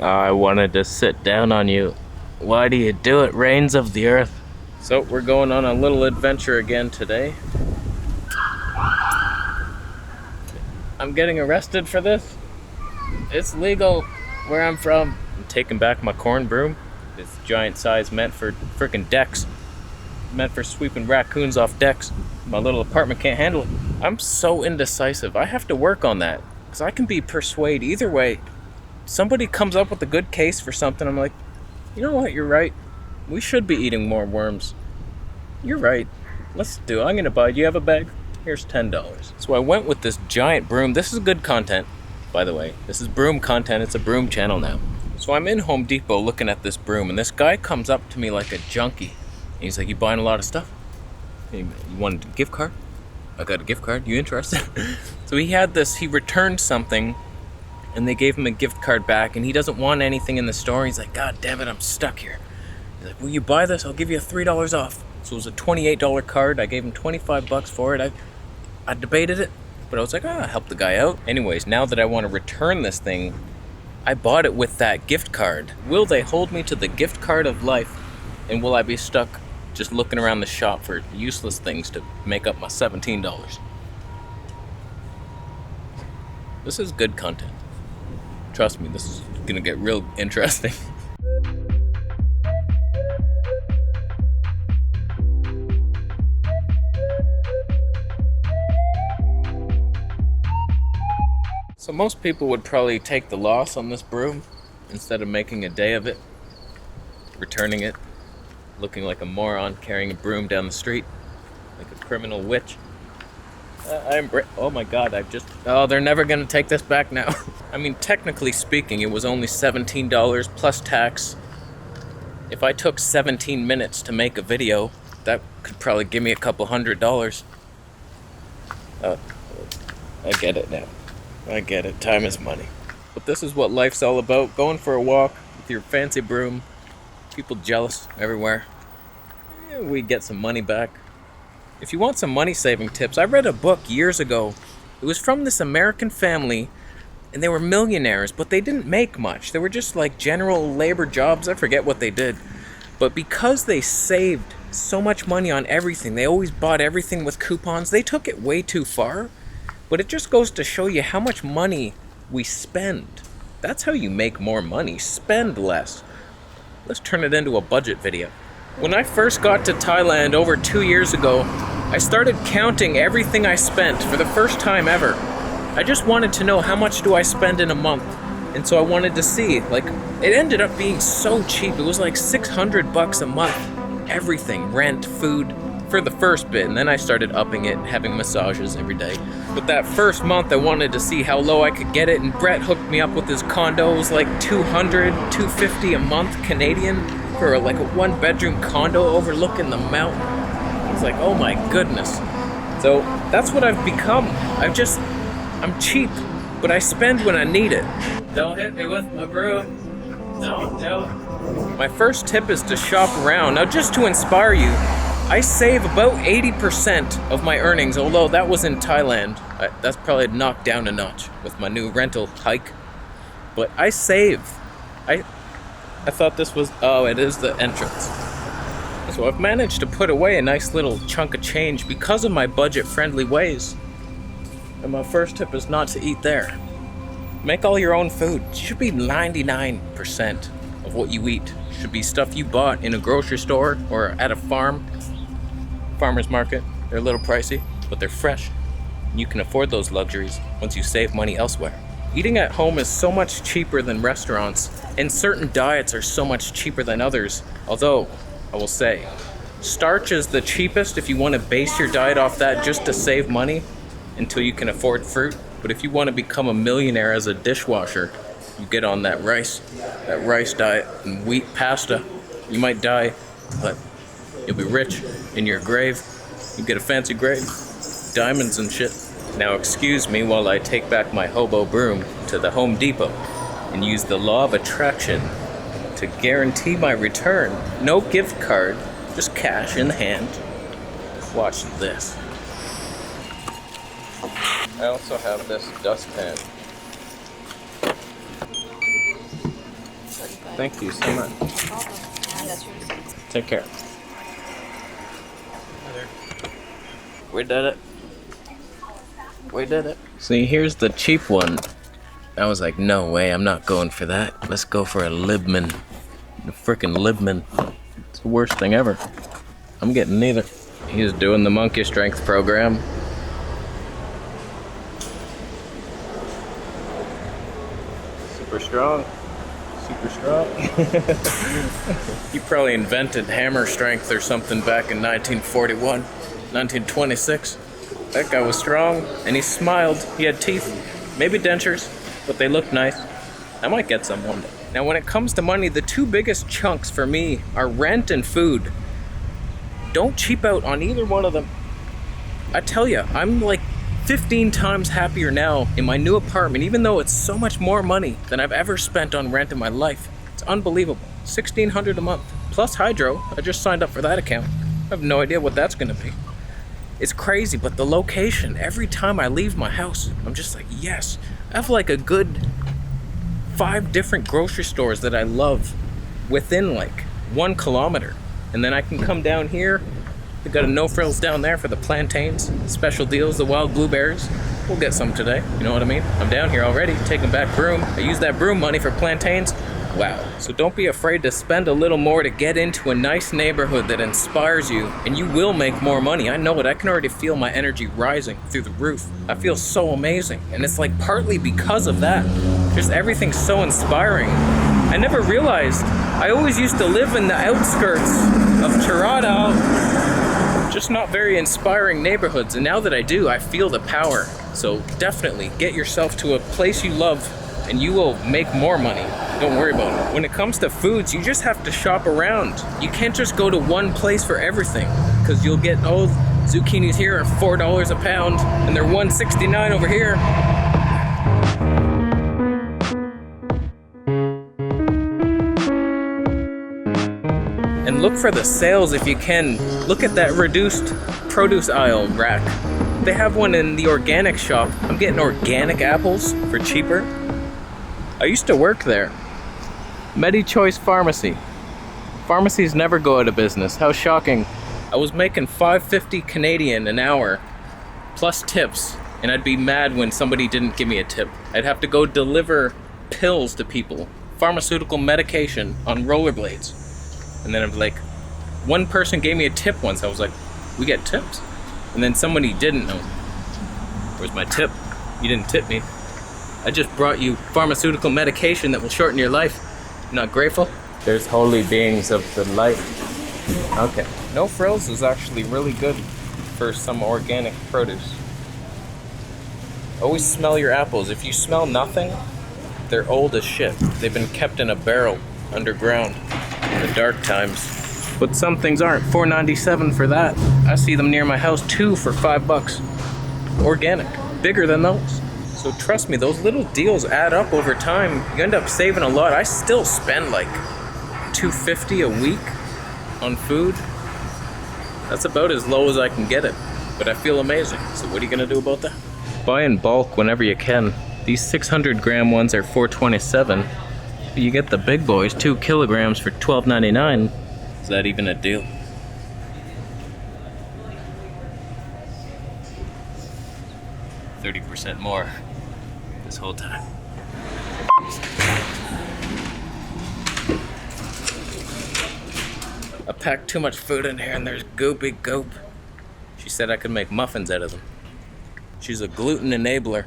I wanted to sit down on you. Why do you do it, Reigns of the Earth? So we're going on a little adventure again today. I'm getting arrested for this. It's legal where I'm from. I'm taking back my corn broom. It's giant size, meant for frickin' decks. Meant for sweeping raccoons off decks. My little apartment can't handle it. I'm so indecisive. I have to work on that. Because I can be persuaded either way. Somebody comes up with a good case for something, I'm like, you know what, you're right. We should be eating more worms. You're right. Let's do it. I'm gonna buy. Do you have a bag? Here's $10. So I went with this giant broom. This is good content, by the way. This is broom content. It's a broom channel now. So I'm in Home Depot looking at this broom, and this guy comes up to me like a junkie. And he's like, you buying a lot of stuff? You want a gift card? I got a gift card. You interested? So he had this. He returned something, and they gave him a gift card back, and he doesn't want anything in the store. He's like, God damn it, I'm stuck here. He's like, will you buy this? I'll give you $3 off. So it was a $28 card. I gave him $25 for it. I debated it, but I was like, I'll help the guy out. Anyways, now that I want to return this thing, I bought it with that gift card. Will they hold me to the gift card of life? And will I be stuck just looking around the shop for useless things to make up my $17? This is good content. Trust me, this is gonna get real interesting. So most people would probably take the loss on this broom instead of making a day of it, returning it, looking like a moron carrying a broom down the street like a criminal witch. Oh my god, they're never gonna take this back now. I mean, technically speaking, it was only $17 plus tax. If I took 17 minutes to make a video, that could probably give me a couple $100. I get it now. I get it. Time is money. But this is what life's all about. Going for a walk with your fancy broom. People jealous everywhere. We get some money back. If you want some money saving tips, I read a book years ago. It was from this American family, and they were millionaires, but they didn't make much. They were just like general labor jobs. I forget what they did. But because they saved so much money on everything, they always bought everything with coupons, they took it way too far. But it just goes to show you how much money we spend. That's how you make more money. Spend less. Let's turn it into a budget video. When I first got to Thailand over 2 years ago, I started counting everything I spent for the first time ever. I just wanted to know how much do I spend in a month. And so I wanted to see, like, it ended up being so cheap. It was like $600 a month. Everything, rent, food, for the first bit, and then I started upping it, having massages every day. But that first month I wanted to see how low I could get it, and Brett hooked me up with his condo. It was like $200, $250 a month Canadian for like a 1-bedroom condo overlooking the mountain. I was like, oh my goodness. So that's what I've become. I'm cheap, but I spend when I need it. Don't hit me with my broom. Don't. My first tip is to shop around. Now, just to inspire you, I save about 80% of my earnings, although that was in Thailand. That's probably knocked down a notch with my new rental hike. But I save. I thought this was, it is the entrance. So I've managed to put away a nice little chunk of change because of my budget-friendly ways. And my first tip is not to eat there. Make all your own food. It should be 99% of what you eat. Should be stuff you bought in a grocery store or at a farmer's market. They're a little pricey, but they're fresh. You can afford those luxuries once you save money elsewhere. Eating at home is so much cheaper than restaurants, and certain diets are so much cheaper than others. Although, I will say, starch is the cheapest if you want to base your diet off that just to save money until you can afford fruit. But if you want to become a millionaire as a dishwasher, you get on that rice diet and wheat pasta. You might die, but you'll be rich in your grave. You get a fancy grave, diamonds and shit. Now excuse me while I take back my hobo broom to the Home Depot and use the law of attraction to guarantee my return. No gift card, just cash in hand. Watch this. I also have this dustpan. Thank you so much. Take care. We did it. We did it. See, here's the cheap one. I was like, no way, I'm not going for that. Let's go for a Libman. A frickin' Libman. It's the worst thing ever. I'm getting neither. He's doing the monkey strength program. Super strong. Super strong. He probably invented hammer strength or something back in 1941, 1926. That guy was strong, and he smiled. He had teeth, maybe dentures, but they looked nice. I might get some one day. Now, when it comes to money, the two biggest chunks for me are rent and food. Don't cheap out on either one of them. I tell you, I'm like 15 times happier now in my new apartment, even though it's so much more money than I've ever spent on rent in my life. It's unbelievable. $1,600 a month, plus hydro. I just signed up for that account. I have no idea what that's gonna be. It's crazy, but the location, every time I leave my house, I'm just like, yes. I have like a good 5 different grocery stores that I love within like 1 kilometer. And then I can come down here. We got a no frills down there for the plantains, special deals, the wild blueberries. We'll get some today, you know what I mean? I'm down here already, taking back broom. I use that broom money for plantains. Wow. So don't be afraid to spend a little more to get into a nice neighborhood that inspires you, and you will make more money. I know it. I can already feel my energy rising through the roof. I feel so amazing, and it's like partly because of that. Just everything's so inspiring. I never realized I always used to live in the outskirts of Toronto, just not very inspiring neighborhoods, and now that I do, I feel the power. So definitely get yourself to a place you love and you will make more money. Don't worry about it. When it comes to foods, you just have to shop around. You can't just go to one place for everything, because you'll get, oh, zucchinis here are $4 a pound and they're $1.69 over here. And look for the sales if you can. Look at that reduced produce aisle rack. They have one in the organic shop. I'm getting organic apples for cheaper. I used to work there. MediChoice Pharmacy. Pharmacies never go out of business. How shocking. I was making $5.50 Canadian an hour, plus tips, and I'd be mad when somebody didn't give me a tip. I'd have to go deliver pills to people, pharmaceutical medication on rollerblades. And then I'm like, one person gave me a tip once. I was like, we get tips? And then somebody didn't know. Where's my tip? You didn't tip me. I just brought you pharmaceutical medication that will shorten your life. You're not grateful? There's holy beings of the light. Okay. No frills is actually really good for some organic produce. Always smell your apples. If you smell nothing, they're old as shit. They've been kept in a barrel underground in the dark times. But some things aren't. $4.97 for that. I see them near my house too for $5. Organic. Bigger than those. So trust me, those little deals add up over time. You end up saving a lot. I still spend like $2.50 a week on food. That's about as low as I can get it. But I feel amazing. So what are you gonna do about that? Buy in bulk whenever you can. These 600-gram ones are $4.27. You get the big boys, 2 kilograms for $12.99. Is that even a deal? $30% more this whole time. I packed too much food in here and there's goopy goop. She said I could make muffins out of them. She's a gluten enabler.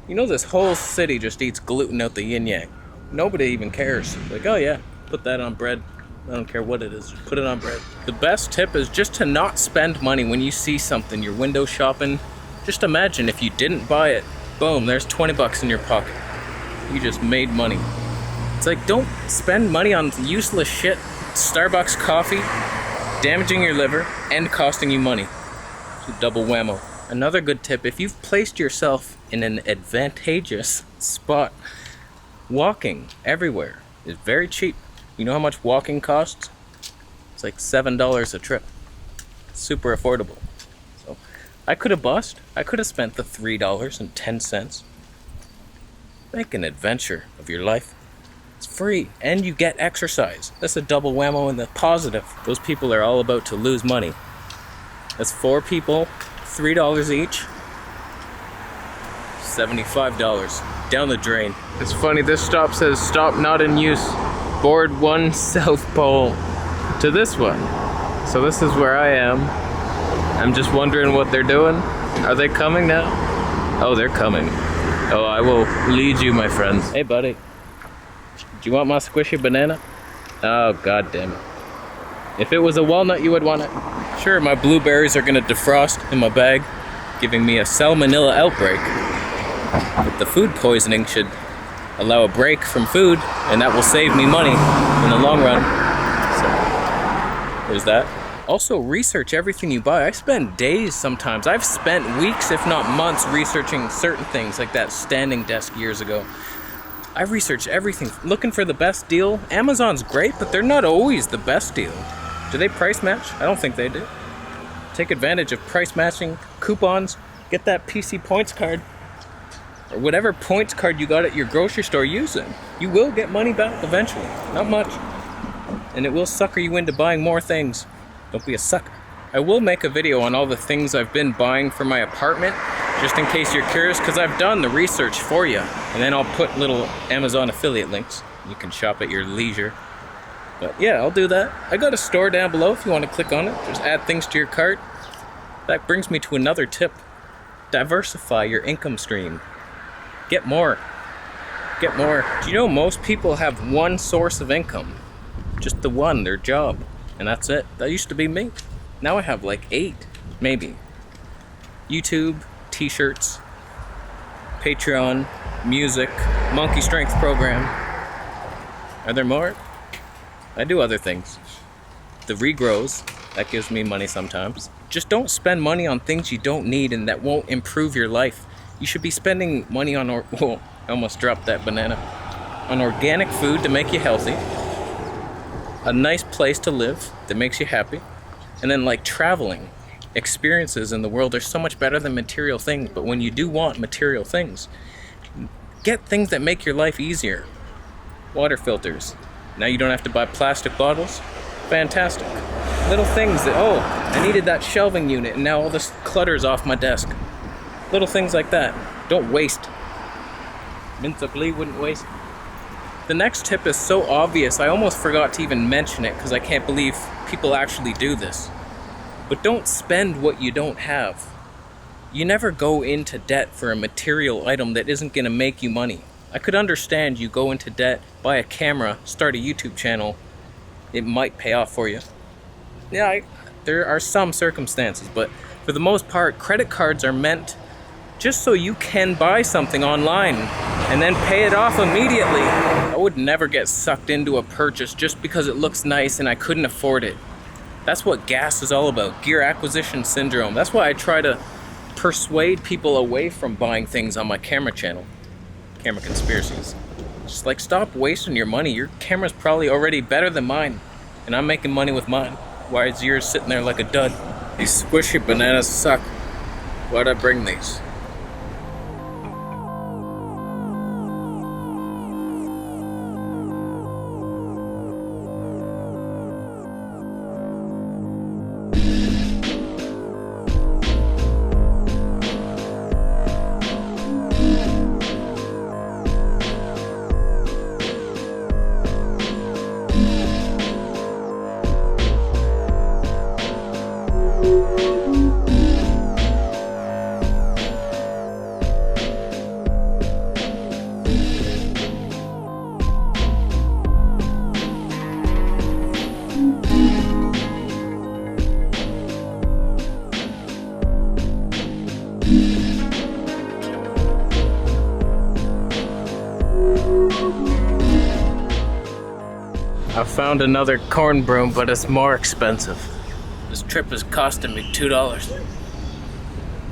You know, this whole city just eats gluten out the yin yang. Nobody even cares. Like, oh yeah, put that on bread. I don't care what it is, just put it on bread. The best tip is just to not spend money when you see something. You're window shopping. Just imagine if you didn't buy it, boom, there's $20 in your pocket. You just made money. It's like, don't spend money on useless shit. Starbucks coffee, damaging your liver, and costing you money. It's a double whammo. Another good tip, if you've placed yourself in an advantageous spot, walking everywhere is very cheap. You know how much walking costs? It's like $7 a trip. Super affordable. So I could have bust. I could have spent the $3.10. Make an adventure of your life. It's free, and you get exercise. That's a double whammo in the positive. Those people are all about to lose money. That's 4 people, $3 each, $75 down the drain. It's funny, this stop says stop not in use, board 1 south pole to this one. So this is where I am. I'm just wondering what they're doing. Are they coming now? Oh, they're coming. Oh, I will lead you, my friends. Hey, buddy. Do you want my squishy banana? Oh, god damn it. If it was a walnut, you would want it. Sure, my blueberries are gonna defrost in my bag, giving me a salmonella outbreak. But the food poisoning should allow a break from food, and that will save me money in the long run. So, there's that. Also, research everything you buy. I spend days sometimes. I've spent weeks, if not months, researching certain things, like that standing desk years ago. I research everything, looking for the best deal. Amazon's great, but they're not always the best deal. Do they price match? I don't think they do. Take advantage of price matching coupons. Get that PC points card, or whatever points card you got at your grocery store, use it. You will get money back eventually. Not much. And it will sucker you into buying more things. Don't be a sucker. I will make a video on all the things I've been buying for my apartment, just in case you're curious, because I've done the research for you. And then I'll put little Amazon affiliate links. You can shop at your leisure. But yeah, I'll do that. I got a store down below if you want to click on it. Just add things to your cart. That brings me to another tip. Diversify your income stream. Get more. Get more. Do you know most people have one source of income? Just the one, their job. And that's it. That used to be me. Now I have like 8, maybe. YouTube, t-shirts, Patreon, music, monkey strength program. Are there more? I do other things. The regrows, that gives me money sometimes. Just don't spend money on things you don't need and that won't improve your life. You should be spending money on, I almost dropped that banana, on organic food to make you healthy. A nice place to live that makes you happy, and then like traveling. Experiences in the world are so much better than material things, but when you do want material things, get things that make your life easier. Water filters. Now you don't have to buy plastic bottles. Fantastic. Little things that, oh, I needed that shelving unit and now all this clutter's off my desk. Little things like that. Don't waste. Minta Lee wouldn't waste. The next tip is so obvious, I almost forgot to even mention it because I can't believe people actually do this. But don't spend what you don't have. You never go into debt for a material item that isn't going to make you money. I could understand you go into debt, buy a camera, start a YouTube channel. It might pay off for you. Yeah, there are some circumstances, but for the most part, credit cards are meant just so you can buy something online and then pay it off immediately. I would never get sucked into a purchase just because it looks nice and I couldn't afford it. That's what gas is all about, gear acquisition syndrome. That's why I try to persuade people away from buying things on my camera channel. Camera conspiracies. Just like, stop wasting your money. Your camera's probably already better than mine, and I'm making money with mine. Why is yours sitting there like a dud? These squishy bananas suck. Why'd I bring these? I found another corn broom, but it's more expensive. This trip is costing me $2.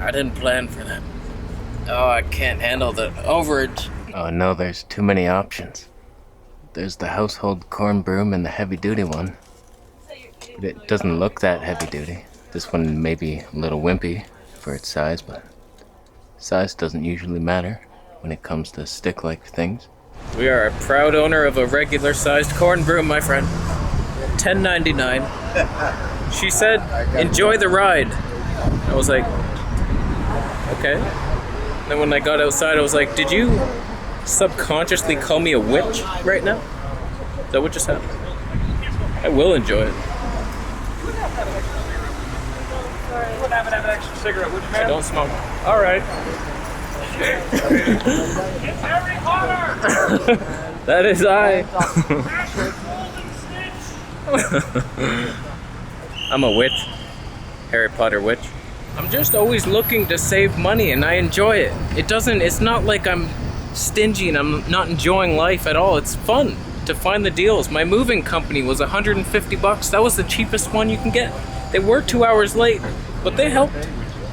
I didn't plan for that. Oh, I can't handle the overage. Oh no, there's too many options. There's the household corn broom and the heavy duty one. But it doesn't look that heavy duty. This one may be a little wimpy for its size, but size doesn't usually matter when it comes to stick-like things. We are a proud owner of a regular-sized corn broom, my friend. $10.99. She said, enjoy the ride. I was like, okay. Then when I got outside, I was like, did you subconsciously call me a witch right now? Is that what just happened? I will enjoy it. Would have an extra cigarette, would you, man? I don't smoke. All right. It's Harry Potter! That is I. I'm a witch. Harry Potter witch. I'm just always looking to save money and I enjoy it. It's not like I'm stingy and I'm not enjoying life at all. It's fun to find the deals. My moving company was $150. That was the cheapest one you can get. They were 2 hours late, but they helped.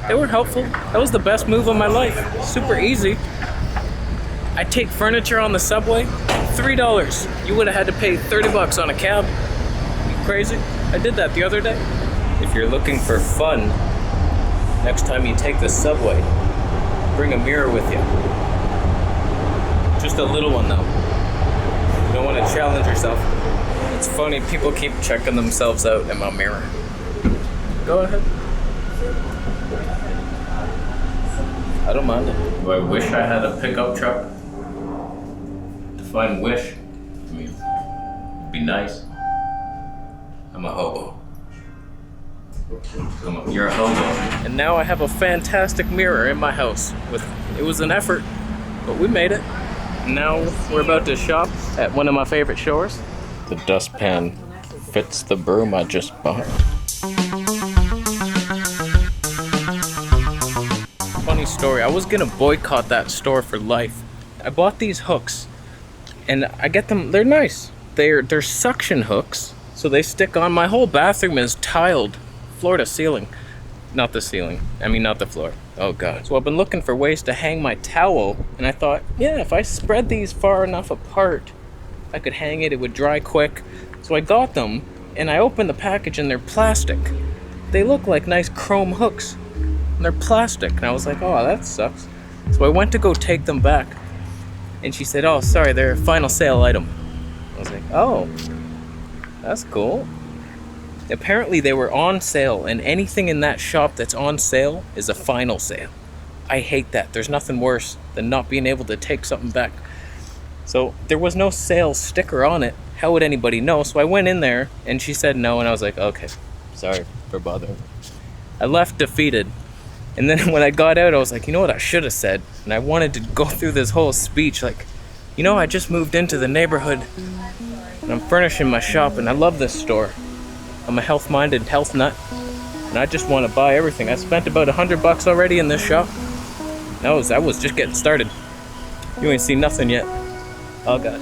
They were helpful. That was the best move of my life. Super easy. I take furniture on the subway, $3. You would have had to pay $30 on a cab. You crazy? I did that the other day. If you're looking for fun, next time you take the subway, bring a mirror with you. Just a little one though. You don't want to challenge yourself. It's funny, people keep checking themselves out in my mirror. Go ahead. I don't mind it. Do I wish I had a pickup truck? Define wish. I mean, it'd be nice. I'm a hobo. You're a hobo. And now I have a fantastic mirror in my house. It was an effort, but we made it. Now we're about to shop at one of my favorite stores. The dustpan fits the broom I just bought. Funny story, I was gonna boycott that store for life. I bought these hooks and I get them, they're nice. They're suction hooks, so they stick on. My whole bathroom is tiled, floor to ceiling. Not the ceiling, I mean not the floor. Oh God. So I've been looking for ways to hang my towel and I thought, yeah, if I spread these far enough apart, I could hang it, it would dry quick. So I got them and I opened the package and they're plastic. They look like nice chrome hooks. They're plastic, and I was like, oh, that sucks. So I went to go take them back, and she said, oh, sorry, they're a final sale item. I was like, oh, that's cool. Apparently they were on sale, and anything in that shop that's on sale is a final sale. I hate that. There's nothing worse than not being able to take something back. So there was no sale sticker on it. How would anybody know? So I went in there, and she said no, and I was like, okay, sorry for bothering. I left defeated. And then when I got out, I was like, you know what I should have said? And I wanted to go through this whole speech like, you know, I just moved into the neighborhood and I'm furnishing my shop and I love this store. I'm a health-minded health nut and I just want to buy everything. I spent about $100 already in this shop. I was just getting started. You ain't seen nothing yet. Oh God.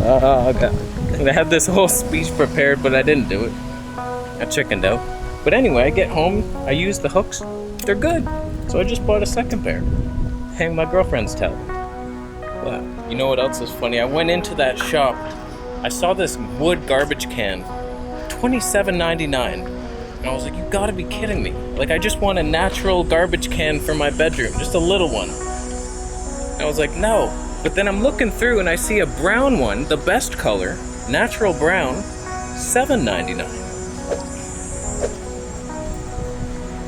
Oh God. And I had this whole speech prepared, but I didn't do it. I chickened out. But anyway, I get home, I use the hooks. They're good. So I just bought a second pair. Hang my girlfriend's towel. Wow. You know what else is funny? I went into that shop. I saw this wood garbage can. $27.99. And I was like, you gotta be kidding me. Like, I just want a natural garbage can for my bedroom. Just a little one. And I was like, no. But then I'm looking through and I see a brown one, the best color, natural brown, $7.99.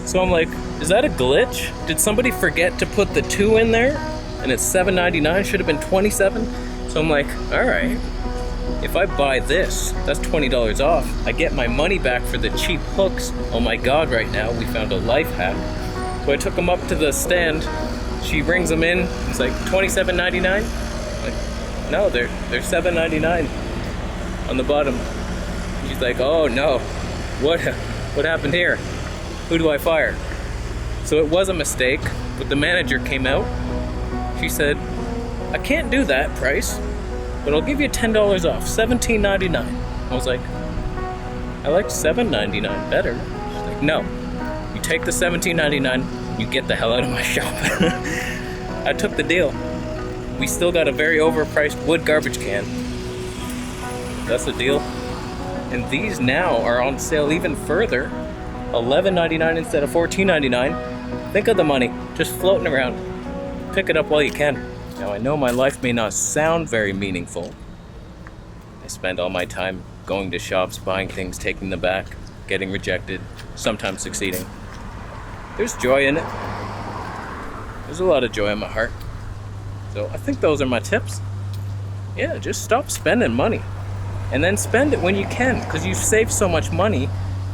So I'm like, is that a glitch? Did somebody forget to put the 2 in there? And it's $7.99, should have been $27. So I'm like, all right, if I buy this, that's $20 off. I get my money back for the cheap hooks. Oh my God, right now we found a life hack. So I took them up to the stand. She brings them in. It's like $27.99. Like, no, they're $7.99 on the bottom. She's like, oh no, what happened here? Who do I fire? So it was a mistake, but the manager came out. She said, I can't do that price, but I'll give you $10 off, $17.99. I was like, I like $7.99 better. She's like, no, you take the $17.99, you get the hell out of my shop. I took the deal. We still got a very overpriced wood garbage can. That's the deal. And these now are on sale even further. $11.99 instead of $14.99. Think of the money just floating around. Pick it up while you can. Now I know my life may not sound very meaningful. I spend all my time going to shops, buying things, taking them back, getting rejected, sometimes succeeding. There's joy in it. There's a lot of joy in my heart. So I think those are my tips. Yeah, just stop spending money. And then spend it when you can, because you've saved so much money,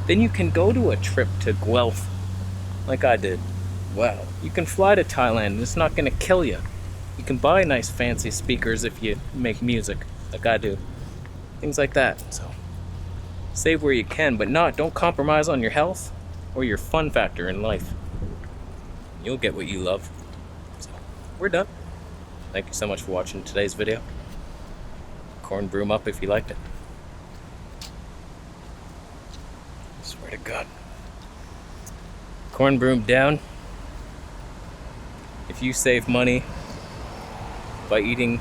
then you can go to a trip to Guelph, like I did. Wow, you can fly to Thailand and it's not gonna kill you. You can buy nice fancy speakers if you make music, like I do. Things like that, so save where you can, but don't compromise on your health or your fun factor in life. You'll get what you love. So, we're done. Thank you so much for watching today's video. Corn broom up if you liked it. I swear to God. Corn broom down. If you save money by eating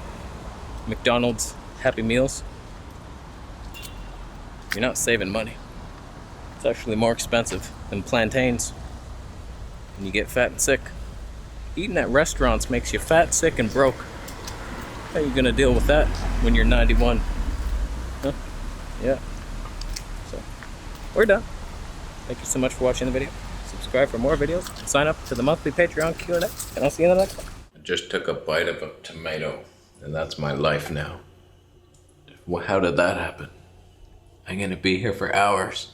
McDonald's Happy Meals, you're not saving money. It's actually more expensive than plantains, and you get fat and sick. Eating at restaurants makes you fat, sick, and broke. How are you gonna deal with that when you're 91? Huh? Yeah. So, we're done. Thank you so much for watching the video. Subscribe for more videos. Sign up to the monthly Patreon Q&A, and I'll see you in the next one. I just took a bite of a tomato, and that's my life now. How did that happen? I'm gonna be here for hours.